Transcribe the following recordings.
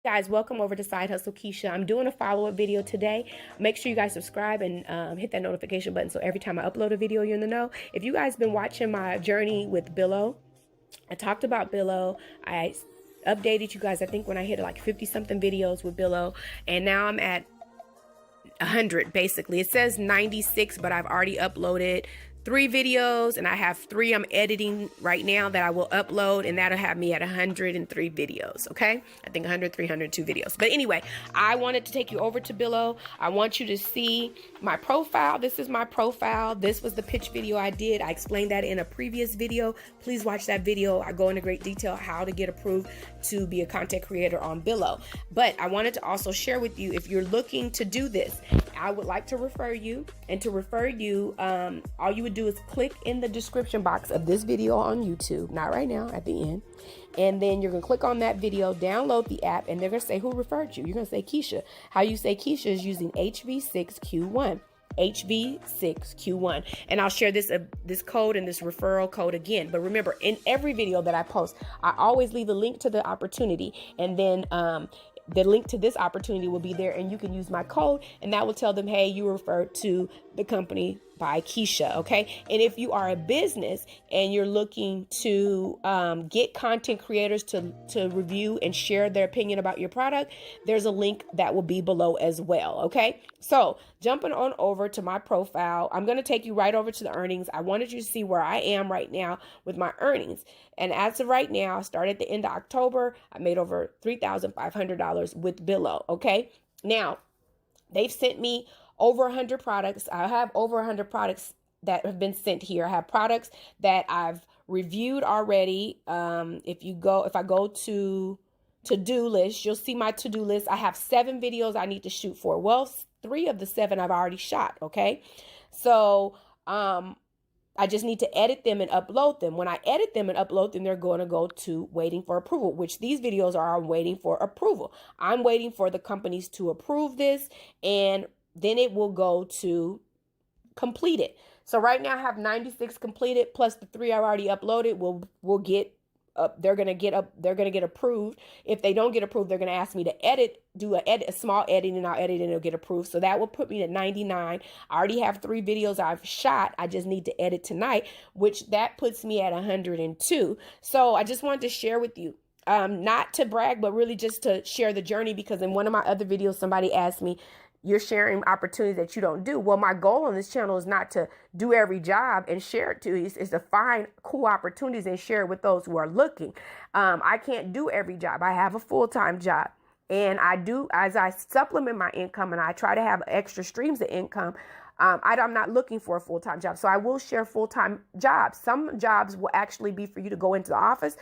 Guys, welcome over to Side Hustle Keisha. I'm doing a follow-up video today. Make sure you guys subscribe and hit that notification button so every time I upload a video, you're in the know. If you guys been watching my journey with Billo, I talked about Billo. I updated you guys, I think, when I hit like 50-something videos with Billo, and now I'm at 100 basically. It says 96, but I've already uploaded 3 videos, and I have 3 I'm editing right now that I will upload, and that'll have me at 103 videos. Okay, I think 103, 102 videos. But anyway, I wanted to take you over to Billo. I want you to see my profile. This is my profile. This was the pitch video I did. I explained that in a previous video. Please watch that video. I go into great detail how to get approved to be a content creator on Billo. But I wanted to also share with you, if you're looking to do this, I would like to refer you, and to refer you, all you would do is click in the description box of this video on YouTube, not right now, at the end, and then you're gonna click on that video, download the app, and they're gonna say who referred you. You're gonna say Keisha. How you say Keisha is using HV6Q1. HV6Q1, and I'll share this code and this referral code again. But remember, in every video that I post, I always leave a link to the opportunity, and then the link to this opportunity will be there, and you can use my code, and that will tell them, hey, you referred to the company by Keisha. Okay. And if you are a business and you're looking to get content creators to review and share their opinion about your product, there's a link that will be below as well. Okay. So jumping on over to my profile, I'm going to take you right over to the earnings. I wanted you to see where I am right now with my earnings. And as of right now, I started at the end of October. I made over $3,500 with Billo. Okay. Now, they've sent me over 100 products. I have over 100 products that have been sent here. I have products that I've reviewed already. If I go to-do list, you'll see my to-do list. I have 7 videos I need to shoot for. Well, 3 of the 7 I've already shot. Okay. So, I just need to edit them and upload them. When I edit them and upload them, they're going to go to waiting for approval, which these videos are waiting for approval. I'm waiting for the companies to approve this, and then it will go to complete it. So right now I have 96 completed, plus the 3 I've already uploaded will get up. They're gonna get approved. If they don't get approved, they're gonna ask me to do a small edit, and I'll edit and it'll get approved. So that will put me at 99. I already have 3 videos I've shot. I just need to edit tonight, which that puts me at 102. So I just wanted to share with you, not to brag, but really just to share the journey, because in one of my other videos, somebody asked me, you're sharing opportunities that you don't do. Well, my goal on this channel is not to do every job and share it to you. It's to find cool opportunities and share it with those who are looking. I can't do every job. I have a full-time job, and I do, as I supplement my income and I try to have extra streams of income, I'm not looking for a full-time job. So I will share full-time jobs. Some jobs will actually be for you to go into the office.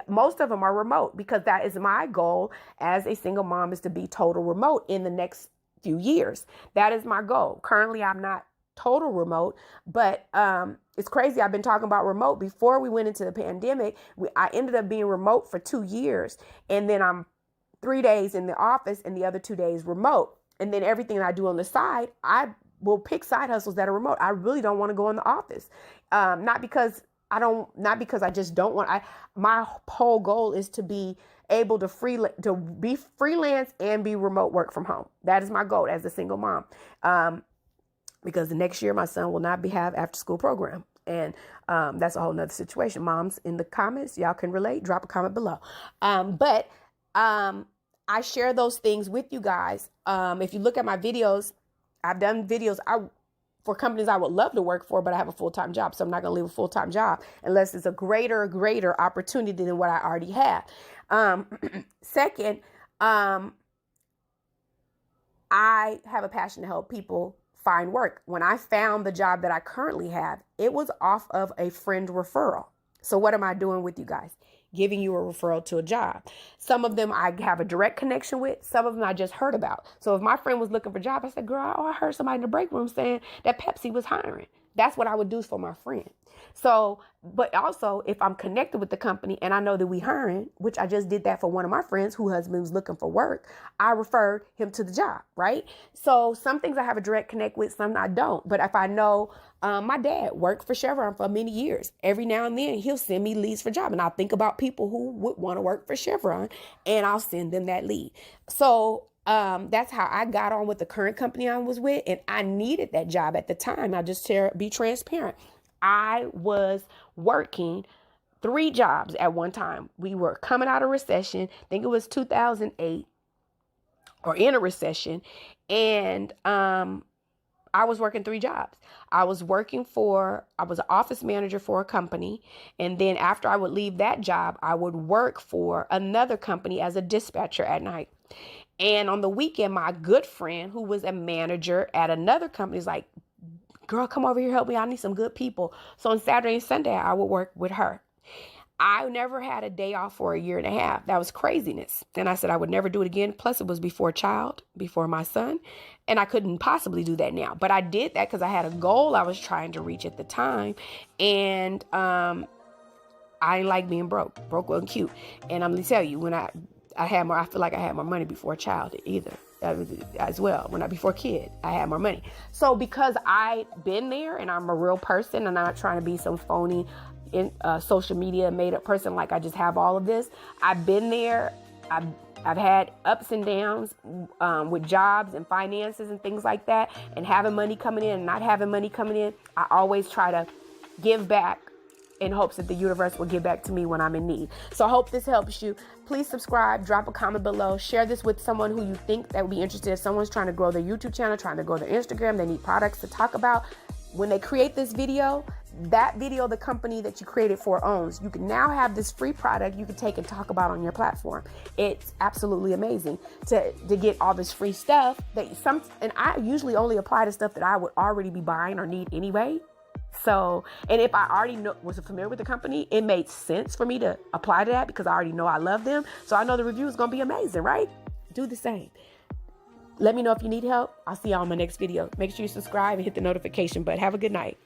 Most of them are remote, because that is my goal as a single mom, is to be total remote in the next few years. That is my goal. Currently, I'm not total remote, but it's crazy. I've been talking about remote before we went into the pandemic. I ended up being remote for 2 years, and then I'm 3 days in the office and the other 2 days remote. And then everything that I do on the side, I will pick side hustles that are remote. I really don't want to go in the office, not because I just don't want. My whole goal is to be able to be freelance and be remote work from home. That is my goal as a single mom. Because the next year my son will not have after school program. And that's a whole nother situation. Moms, in the comments, y'all can relate. Drop a comment below. But I share those things with you guys. If you look at my videos, I've done videos for companies I would love to work for, but I have a full-time job. So I'm not going to leave a full-time job unless it's a greater opportunity than what I already have. Second, I have a passion to help people find work. When I found the job that I currently have, it was off of a friend referral. So what am I doing with you guys? Giving you a referral to a job. Some of them I have a direct connection with. Some of them I just heard about. So if my friend was looking for a job, I said, girl, I heard somebody in the break room saying that Pepsi was hiring. That's what I would do for my friend. So, but also if I'm connected with the company and I know that we hiring, which I just did that for one of my friends whose husband was looking for work, I referred him to the job, right? So some things I have a direct connect with, some I don't. But if I know my dad worked for Chevron for many years, every now and then he'll send me leads for job, and I'll think about people who would want to work for Chevron, and I'll send them that lead. So that's how I got on with the current company I was with, and I needed that job at the time. I'll just be transparent. I was working 3 jobs at one time. We were coming out of recession. I think it was 2008, or in a recession. And I was working 3 jobs. I was an office manager for a company. And then after I would leave that job, I would work for another company as a dispatcher at night. And on the weekend, my good friend who was a manager at another company is like, girl, come over here, help me. I need some good people. So on Saturday and Sunday, I would work with her. I never had a day off for a year and a half. That was craziness. And I said I would never do it again. Plus, it was before my son. And I couldn't possibly do that now. But I did that because I had a goal I was trying to reach at the time. And I didn't like being broke. Broke wasn't cute. And I'm going to tell you, when I feel like I had more money before a child either. As well. Before kid, I had more money. So because I've been there and I'm a real person and I'm not trying to be some phony social media made up person, like I just have all of this. I've been there. I've had ups and downs with jobs and finances and things like that, and having money coming in and not having money coming in. I always try to give back in hopes that the universe will give back to me when I'm in need. So I hope this helps you. Please subscribe, drop a comment below, share this with someone who you think that would be interested. If someone's trying to grow their YouTube channel, trying to grow their Instagram, they need products to talk about. When they create this video, that video the company that you created for owns. You can now have this free product you can take and talk about on your platform. It's absolutely amazing to get all this free stuff and I usually only apply to stuff that I would already be buying or need anyway. So, and if I already was familiar with the company, it made sense for me to apply to that because I already know I love them. So I know the review is going to be amazing, right? Do the same. Let me know if you need help. I'll see y'all in my next video. Make sure you subscribe and hit the notification button. Have a good night.